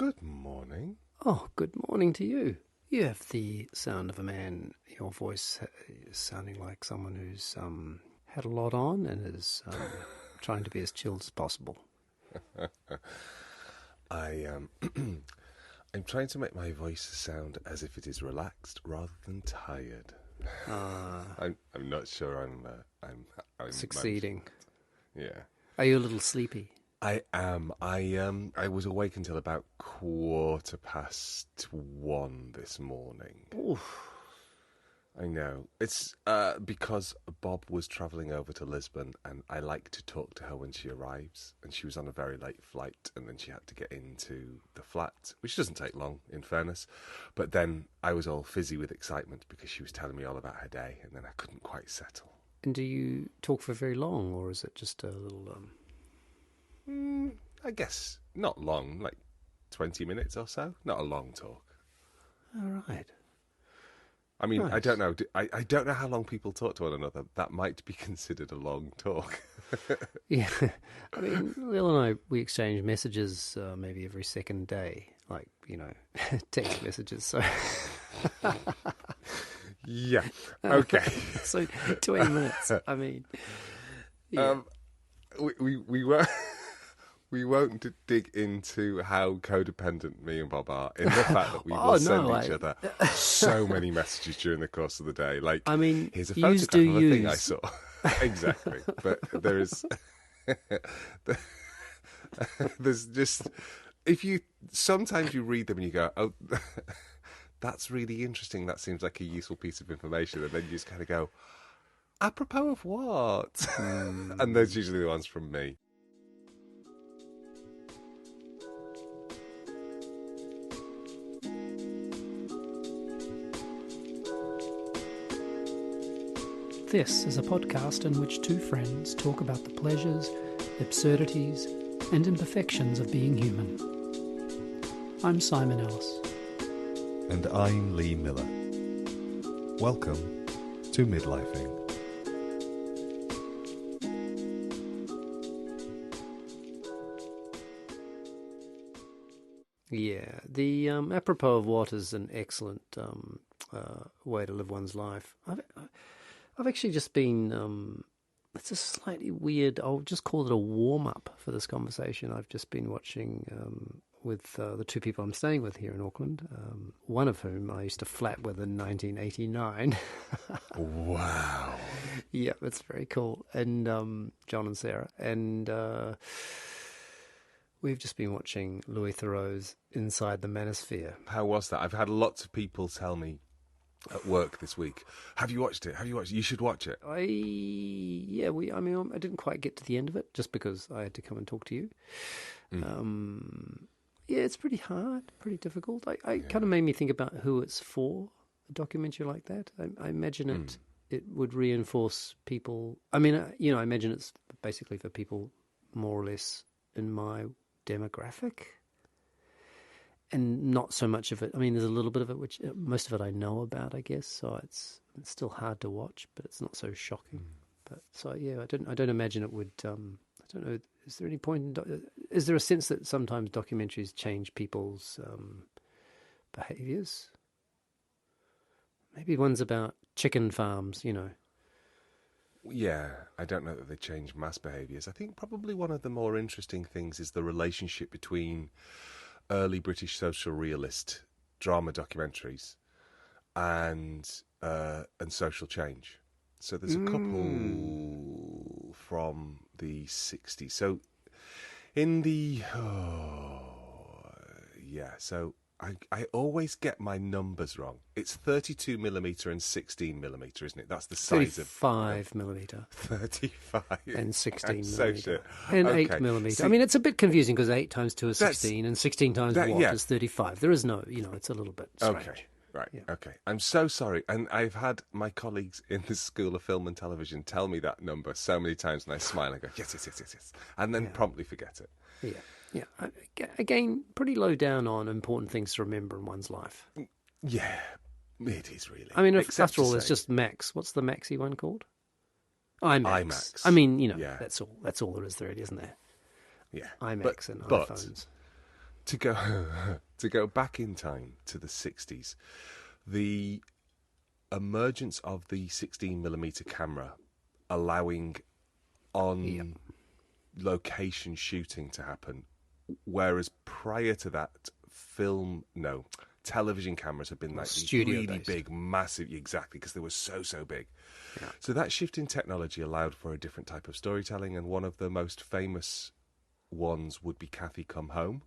Good morning. Oh, good morning to you. You have the sound of a man, your voice is sounding like someone who's had a lot on and is trying to be as chilled as possible. I'm trying to make my voice sound as if it is relaxed rather than tired. I'm not sure I'm Succeeding. Yeah. Are you a little sleepy? I am. I was awake until about 1:15 this morning. Oof. I know. It's because Bob was travelling over to Lisbon, and I like to talk to her when she arrives, and she was on a very late flight, and then she had to get into the flat, which doesn't take long, in fairness. But then I was all fizzy with excitement because she was telling me all about her day, and then I couldn't quite settle. And do you talk for very long, or is it just a little... I guess not long, like 20 minutes or so. Not a long talk. All right. I mean, Nice. I don't know. I don't know how long people talk to one another. That might be considered a long talk. Yeah. I mean, Will and I, we exchange messages maybe every second day, like, text messages. So, Yeah. Okay. so 20 minutes. I mean, yeah. We won't dig into how codependent me and Bob are in the fact that we will send each other so many messages during the course of the day. Like, I mean, here's a use photograph of do a thing I use. saw. Exactly. But there is... there's just... Sometimes you read them and you go, oh, that's really interesting. That seems like a useful piece of information. And then you just kind of go, apropos of what? And those usually the ones from me. This is a podcast in which two friends talk about the pleasures, absurdities, and imperfections of being human. I'm Simon Ellis. And I'm Lee Miller. Welcome to Midlifing. Yeah, the apropos of what is an excellent way to live one's life. I've actually just been, it's a slightly weird, I'll just call it a warm-up for this conversation. I've just been watching with the two people I'm staying with here in Auckland, one of whom I used to flat with in 1989. Wow. Yeah, it's very cool. And John and Sarah. And we've just been watching Louis Theroux's Inside the Manosphere. How was that? I've had lots of people tell me at work this week, have you watched it? You should watch it. I didn't quite get to the end of it just because I had to come and talk to you. Yeah, it's pretty hard, pretty difficult. It kind of made me think about who it's for, a documentary like that. I imagine it would reinforce people. I mean, I imagine it's basically for people more or less in my demographic. And not so much of it. I mean, there's a little bit of it, which most of it I know about, I guess. So it's still hard to watch, but it's not so shocking. But so yeah, I don't imagine it would. I don't know. Is there any point? Is there a sense that sometimes documentaries change people's behaviours? Maybe one's about chicken farms, Yeah, I don't know that they change mass behaviours. I think probably one of the more interesting things is the relationship between early British social realist drama documentaries and social change. So there's a couple from the 60s. So in the so I always get my numbers wrong. It's 32mm and 16mm, isn't it? That's the size 35mm. 35 and 16mm. So shit. And Okay. 8mm. See, I mean, it's a bit confusing because 8 times 2 is 16 and 16 times what yeah. is 35. There is no, it's a little bit strange. Okay. Right, Yeah. okay. I'm so sorry. And I've had my colleagues in the School of Film and Television tell me that number so many times, and I smile and go, yes. And then promptly forget it. Yeah. Again, pretty low down on important things to remember in one's life. Yeah, it is really. I mean, Except after all, to it's say- just Max. What's the Maxi one called? IMAX. IMAX. I mean, Yeah. that's all there is there, isn't there? Yeah. IMAX and but iPhones. to go to go back in time to the 60s, the emergence of the 16mm camera allowing on location shooting to happen, whereas prior to that, television cameras have been like these really big, massive, exactly, because they were so big. Yeah. So that shift in technology allowed for a different type of storytelling, and one of the most famous ones would be Kathy Come Home.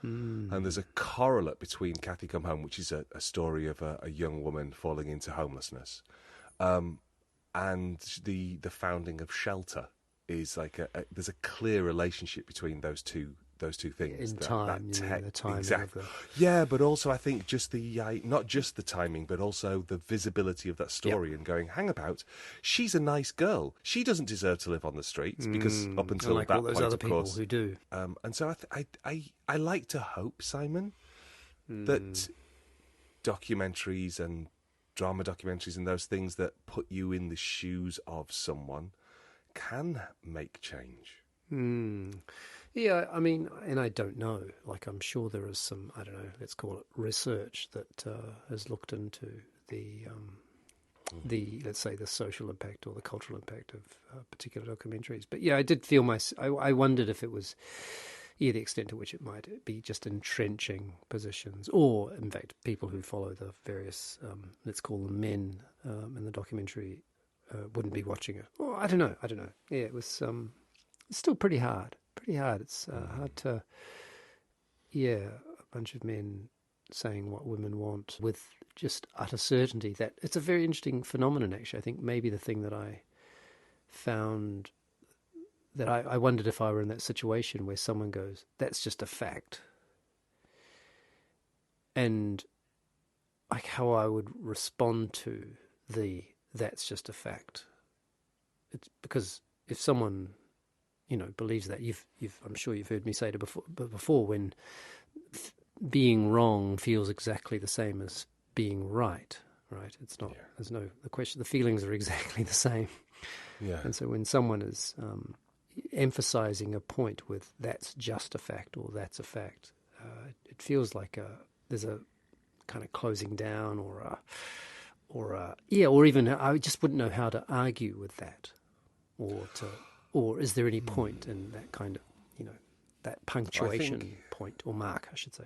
And there's a correlate between Kathy Come Home, which is a story of a young woman falling into homelessness, and the founding of Shelter is like there's a clear relationship between those two things. In time, the timing exactly. of Yeah, but also I think just not just the timing, but also the visibility of that story and going, hang about, she's a nice girl. She doesn't deserve to live on the streets because up until like that all those point, other of people course, who do. And so I like to hope, Simon, that documentaries and drama documentaries and those things that put you in the shoes of someone can make change. Yeah, I mean, and I don't know. Like, I'm sure there is some, I don't know, let's call it research that has looked into the let's say, the social impact or the cultural impact of particular documentaries. But yeah, I did feel I wondered if it was, the extent to which it might be just entrenching positions, or in fact, people who follow the various, let's call them men in the documentary, wouldn't be watching it. Well, I don't know. Yeah, it was it's still pretty hard. It's hard to, a bunch of men saying what women want with just utter certainty. That it's a very interesting phenomenon, actually. I think maybe the thing that I found that I wondered if I were in that situation where someone goes, that's just a fact. And like how I would respond to that's just a fact. It's because if someone believes that, I'm sure you've heard me say it before, when being wrong feels exactly the same as being right? It's not. Yeah. There's no the question. The feelings are exactly the same. Yeah. And so when someone is emphasizing a point with "that's just a fact" or "that's a fact," it feels like there's a kind of closing down, or even I just wouldn't know how to argue with that, or is there any point in that kind of, that punctuation point or mark, I should say?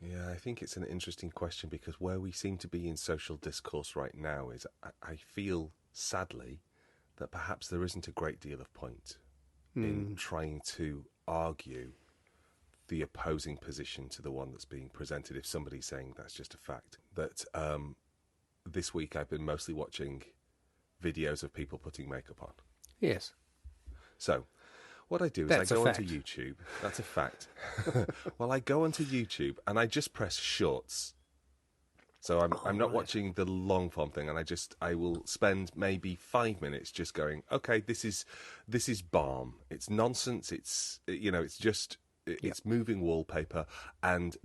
Yeah, I think it's an interesting question, because where we seem to be in social discourse right now is I feel, sadly, that perhaps there isn't a great deal of point in trying to argue the opposing position to the one that's being presented. If somebody's saying that's just a fact. That this week I've been mostly watching videos of people putting makeup on. Yes. So, what I do is I go onto YouTube. That's a fact. Well, I go onto YouTube and I just press shorts. So I'm not watching the long form thing, and I will spend maybe 5 minutes just going, okay, this is balm. It's nonsense. It's it's moving wallpaper, and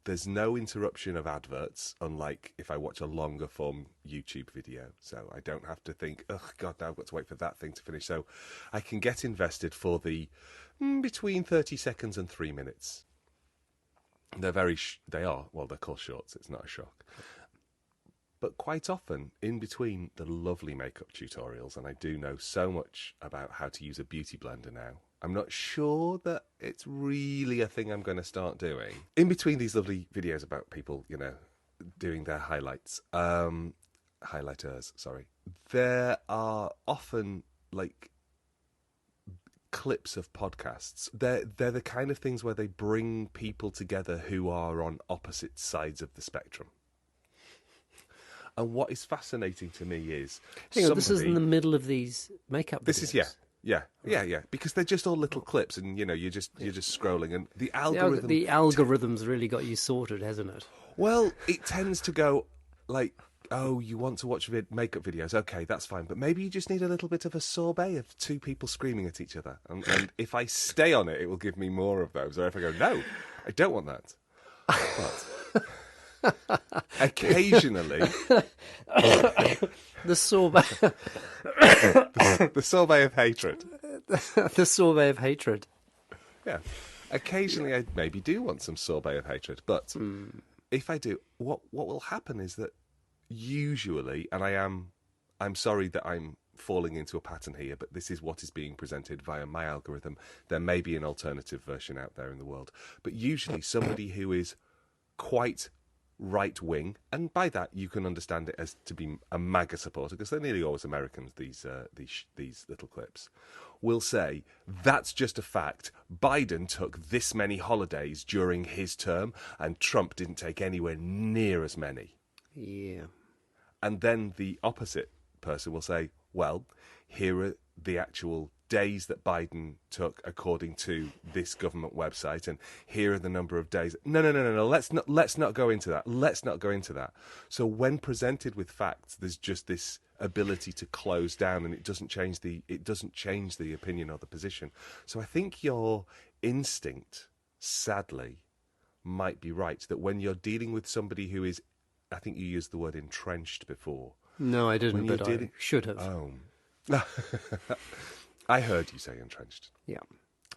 there's no interruption of adverts, unlike if I watch a longer form YouTube video. So I don't have to think, oh God, now I've got to wait for that thing to finish. So I can get invested for the between 30 seconds and 3 minutes. They're they're called shorts. It's not a shock. But quite often, in between the lovely makeup tutorials, and I do know so much about how to use a beauty blender now, I'm not sure that it's really a thing I'm going to start doing. In between these lovely videos about people, doing their highlighters, there are often like clips of podcasts. They're the kind of things where they bring people together who are on opposite sides of the spectrum. And what is fascinating to me is... Hang on, this is in the middle of these makeup videos. This is, yeah, because they're just all little clips, and, you're just scrolling, and the algorithm... The algorithm's really got you sorted, hasn't it? Well, it tends to go, like, oh, you want to watch makeup videos, okay, that's fine, but maybe you just need a little bit of a sorbet of two people screaming at each other, and if I stay on it, it will give me more of those, or if I go, no, I don't want that. But... occasionally the sorbet the sorbet of hatred. The sorbet of hatred. Yeah. Occasionally, I maybe do want some sorbet of hatred, but if I do, what will happen is that usually, and I'm sorry that I'm falling into a pattern here, but this is what is being presented via my algorithm. There may be an alternative version out there in the world, but usually somebody who is quite right wing, and by that you can understand it as to be a MAGA supporter, because they're nearly always Americans. These little clips will say that's just a fact. Biden took this many holidays during his term, and Trump didn't take anywhere near as many. Yeah. And then the opposite person will say, well, here are the actual days that Biden took according to this government website, and here are the number of days. No. Let's not go into that. Let's not go into that. So when presented with facts, there's just this ability to close down, and it doesn't change the opinion or the position. So I think your instinct, sadly, might be right, that when you're dealing with somebody who is, I think you used the word entrenched before. No, I didn't, but I should have. Oh. I heard you say entrenched. Yeah.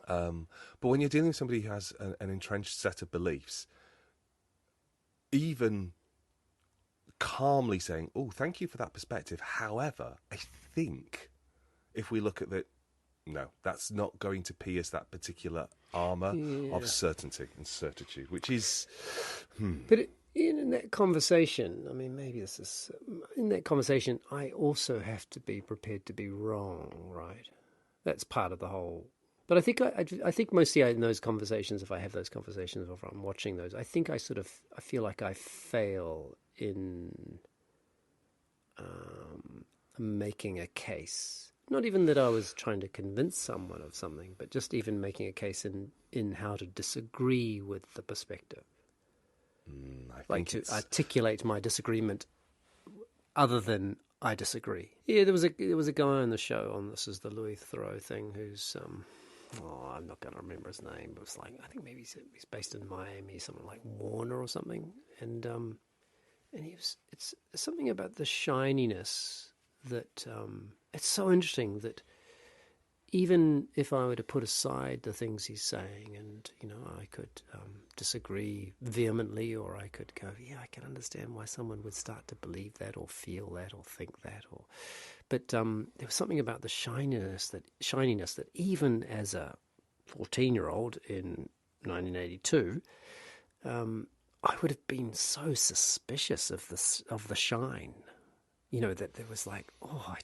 But when you're dealing with somebody who has an entrenched set of beliefs, even calmly saying, oh, thank you for that perspective. However, I think if we look at no, that's not going to pierce that particular armour of certainty and certitude, which is... But in that conversation, I mean, maybe this is... In that conversation, I also have to be prepared to be wrong, right? That's part of the whole... But I think mostly in those conversations, if I have those conversations or if I'm watching those, I think I feel like I fail in making a case. Not even that I was trying to convince someone of something, but just even making a case in how to disagree with the perspective. Like to articulate my disagreement other than I disagree. Yeah, there was a guy on the show on This Is the Louis Theroux thing who's I'm not going to remember his name, but it's like, I think maybe he's based in Miami, something like Warner or something, and it's something about the shininess that it's so interesting that even if I were to put aside the things he's saying, and I could disagree vehemently, or I could go, yeah, I can understand why someone would start to believe that, or feel that, or think that, but there was something about the shininess that even as a 14-year-old in 1982, I would have been so suspicious of the shine, that there was like,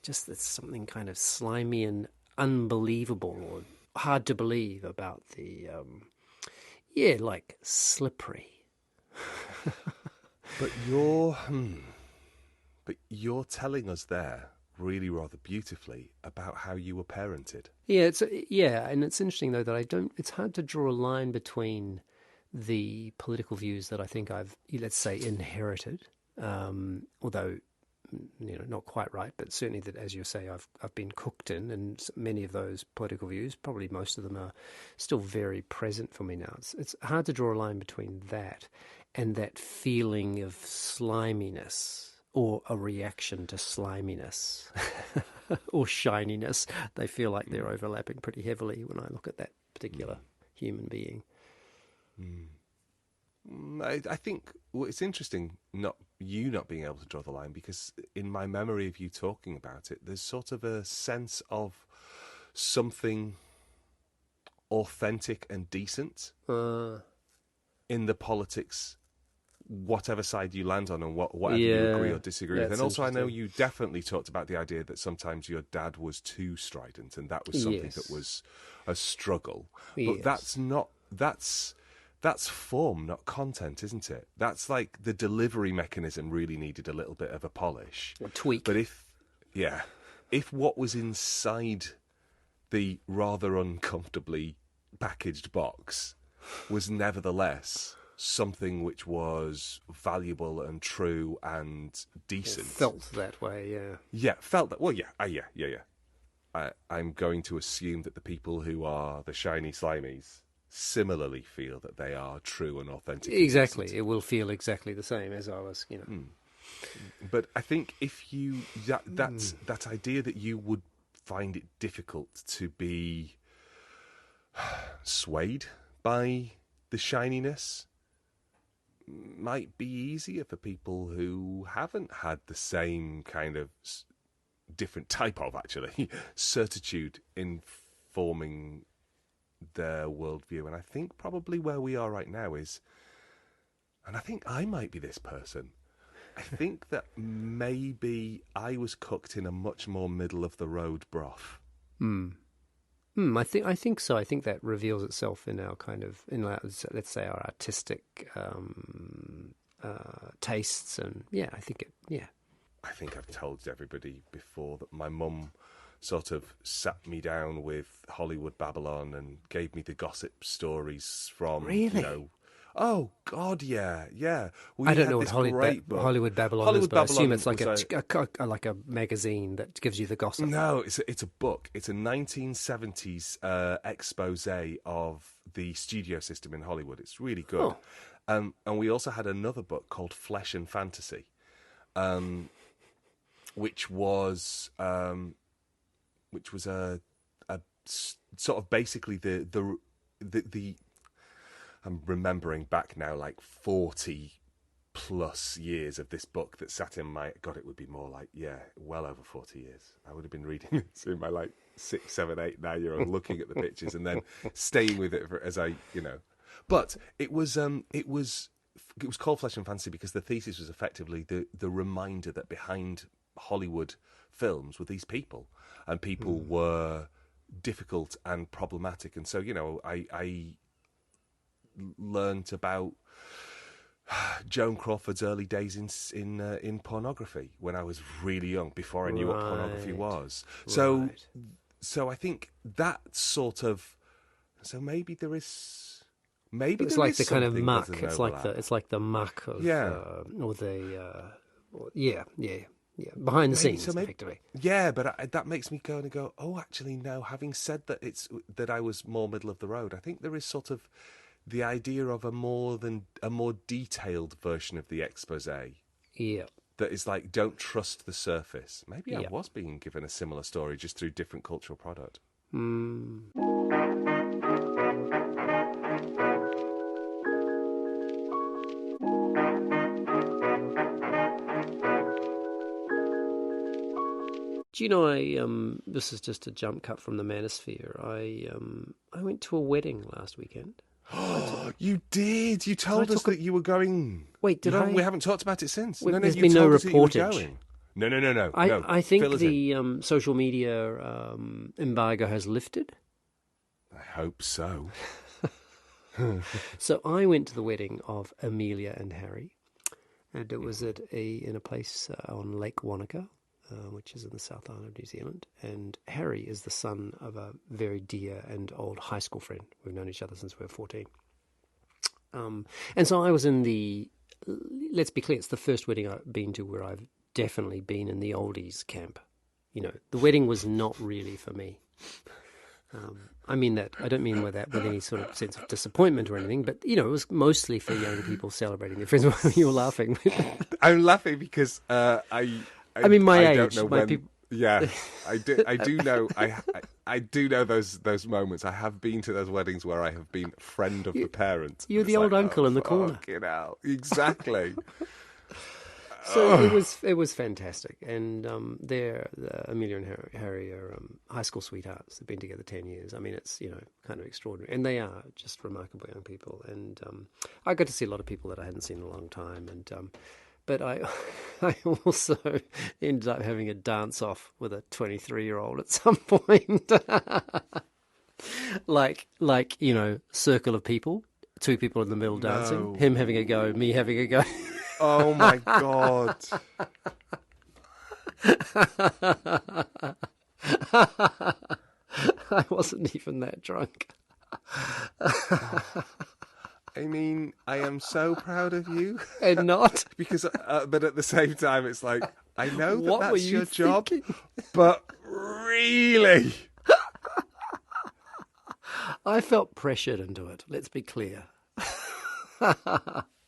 there's something kind of slimy and unbelievable or hard to believe about the, like slippery. But you're telling us there really rather beautifully about how you were parented. Yeah, and it's interesting though that it's hard to draw a line between the political views that I think I've, let's say, inherited, although not quite right, but certainly that, as you say, I've been cooked in, and many of those political views, probably most of them, are still very present for me now. It's hard to draw a line between that and that feeling of sliminess, or a reaction to sliminess, or shininess. They feel like they're overlapping pretty heavily when I look at that particular human being. I think it's interesting not being able to draw the line, because in my memory of you talking about it, there's sort of a sense of something authentic and decent in the politics, whatever side you land on, and whatever you agree or disagree with. And also I know you definitely talked about the idea that sometimes your dad was too strident, and that was something that was a struggle. But that's form, not content, isn't it? That's like the delivery mechanism really needed a little bit of a polish. A tweak. But if what was inside the rather uncomfortably packaged box was nevertheless something which was valuable and true and decent. It felt that way, yeah. Yeah, felt that. Well, yeah. I'm going to assume that the people who are the shiny slimies similarly feel that they are true and authentic. Exactly. It will feel exactly the same as I was, But I think if you... That idea that you would find it difficult to be swayed by the shininess might be easier for people who haven't had the same kind of different type of, actually, certitude in forming their worldview. And I think probably where we are right now is, and I think I might be this person, I think that maybe I was cooked in a much more middle-of-the-road broth. I think so. I think that reveals itself in our let's say, our artistic tastes, and I think I think I've told everybody before that my mum sort of sat me down with Hollywood Babylon and gave me the gossip stories from, Really? Oh God, yeah. I don't know what Hollywood Babylon is, but I assume it's like like a magazine that gives you the gossip. No, it's a book. It's a 1970s expose of the studio system in Hollywood. It's really good. And we also had another book called Flesh and Fantasy, which was a sort of basically the I'm remembering back now, like 40 plus years of this book that sat in my... God, it would be more like, well over 40 years. I would have been reading this in my, 6, 7, 8, 9-year-old, looking at the pictures and then staying with it as I, But it was called Flesh and Fantasy because the thesis was effectively the reminder that behind Hollywood films were these people, and people were difficult and problematic. And so, I learned about Joan Crawford's early days in pornography when I was really young, before I knew what pornography was. So I think that sort of... So maybe there is... Maybe it's like the kind of muck. It's like the muck of behind the scenes, effectively. Yeah, but that makes me go. Oh, actually, no. Having said that I was more middle of the road, I think there is sort of the idea of a more detailed version of the expose. Yeah. That is like, don't trust the surface. Maybe I was being given a similar story just through different cultural product. Do you know, this is just a jump cut from the Manosphere. I went to a wedding last weekend. You did. You told us that you were going. Wait, did I? We haven't talked about it since. There's been no reportage. No. I think the social media embargo has lifted. I hope so. So I went to the wedding of Amelia and Harry, and it was in a place on Lake Wānaka, which is in the South Island of New Zealand. And Harry is the son of a very dear and old high school friend. We've known each other since we were 14. And so I was in the... Let's be clear, it's the first wedding I've been to where I've definitely been in the oldies camp. The wedding was not really for me. I mean that. I don't mean with any sort of sense of disappointment or anything, but it was mostly for young people celebrating their friends. You were laughing. I'm laughing because my age. Yeah, I do know. I do know those moments. I have been to those weddings where I have been friend of the parent. You're the old uncle in the corner. Out. Exactly. So it was fantastic, and Amelia and Harry are high school sweethearts. They've been together 10 years. I mean, it's kind of extraordinary, and they are just remarkable young people. And I got to see a lot of people that I hadn't seen in a long time, and but I also ended up having a dance off with a 23-year-old at some point, like circle of people, two people in the middle dancing, him having a go, me having a go. Oh my God. I wasn't even that drunk. I mean, I am so proud of you. And not? Because, but at the same time, it's like, I know that that's your job, thinking? but really? I felt pressured into it, let's be clear.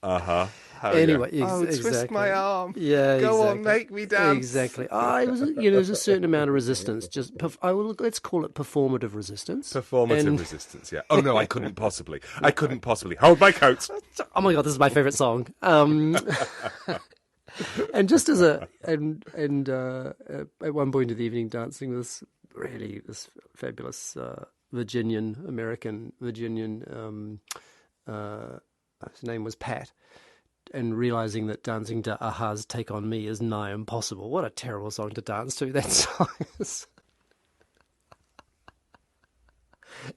Uh-huh. Anyway, twist my arm. Yeah, Go exactly. on, make me dance. Exactly. It was, there's a certain amount of resistance. Let's call it performative resistance. Performative resistance, yeah. Oh, no, I couldn't possibly. Hold my coat. Oh my God, this is my favorite song. And just as at one point of the evening, dancing this fabulous Virginian, his name was Pat, and realizing that dancing to Aha's Take On Me is nigh impossible. What a terrible song to dance to, that song is.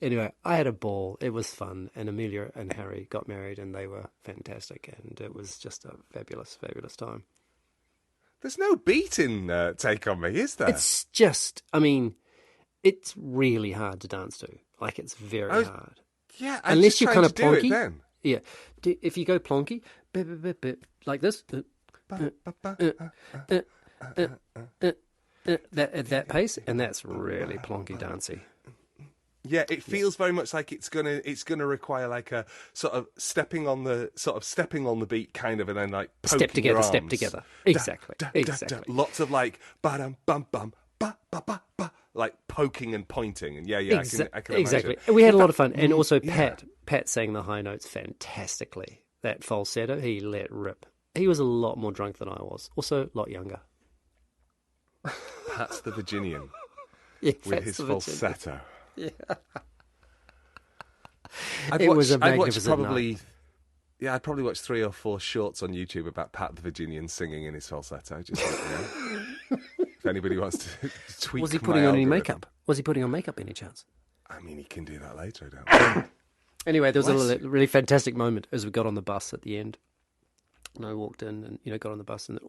Anyway, I had a ball. It was fun. And Amelia and Harry got married and they were fantastic. And it was just a fabulous, fabulous time. There's no beat in Take On Me, is there? It's just, it's really hard to dance to. Like, it's very hard. Yeah, unless you're kind of plonky. Do it then. Yeah. If you go plonky, like this, at that pace, and that's really plonky dancey. Yeah, it feels very much like it's gonna require like a sort of stepping on the beat kind of, and then like step together. Exactly. Lots of like ba-dum bum bum ba ba ba ba, like poking and pointing, and I can imagine. Exactly. We had a lot of fun, and also Pat sang the high notes fantastically. That falsetto, he let rip. He was a lot more drunk than I was. Also, a lot younger. Pat's the Virginian with his falsetto. Yeah. I'd probably watch 3 or 4 shorts on YouTube about Pat the Virginian singing in his falsetto. Just if anybody wants to tweak. Was he putting on any makeup? Was he putting on makeup any chance? I mean, he can do that later, I don't. Anyway, there was a really fantastic moment as we got on the bus at the end. And I walked in and got on the bus, and there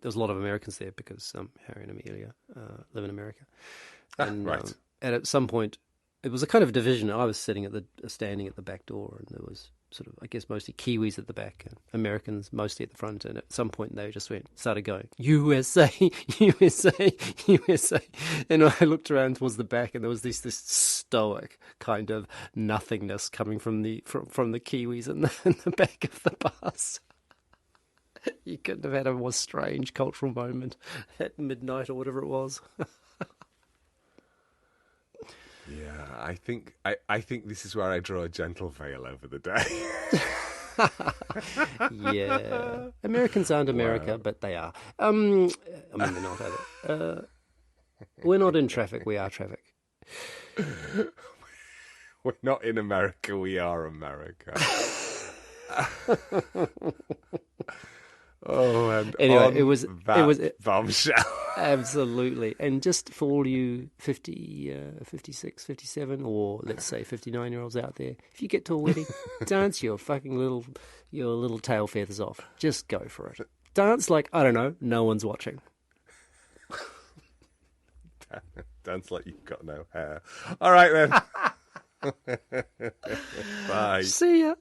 was a lot of Americans there because Harry and Amelia live in America. And, right. And at some point, it was a kind of division. I was standing at the back door, and there was sort of, I guess, mostly Kiwis at the back, and Americans mostly at the front. And at some point, they just started going, USA, USA, USA. And I looked around towards the back, and there was this stoic kind of nothingness coming from the Kiwis in the back of the bus. You couldn't have had a more strange cultural moment at midnight or whatever it was. Yeah, I think this is where I draw a gentle veil over the day. Yeah, Americans aren't America, but they are. They're not, are they? We're not in traffic. We are traffic. We're not in America. We are America. Oh, and anyway, it was bombshell. Absolutely. And just for all you 50, 56, 57, or let's say 59-year-olds out there, if you get to a wedding, dance your little tail feathers off. Just go for it. Dance like, I don't know, no one's watching. Dance like you've got no hair. All right then. Bye. See ya.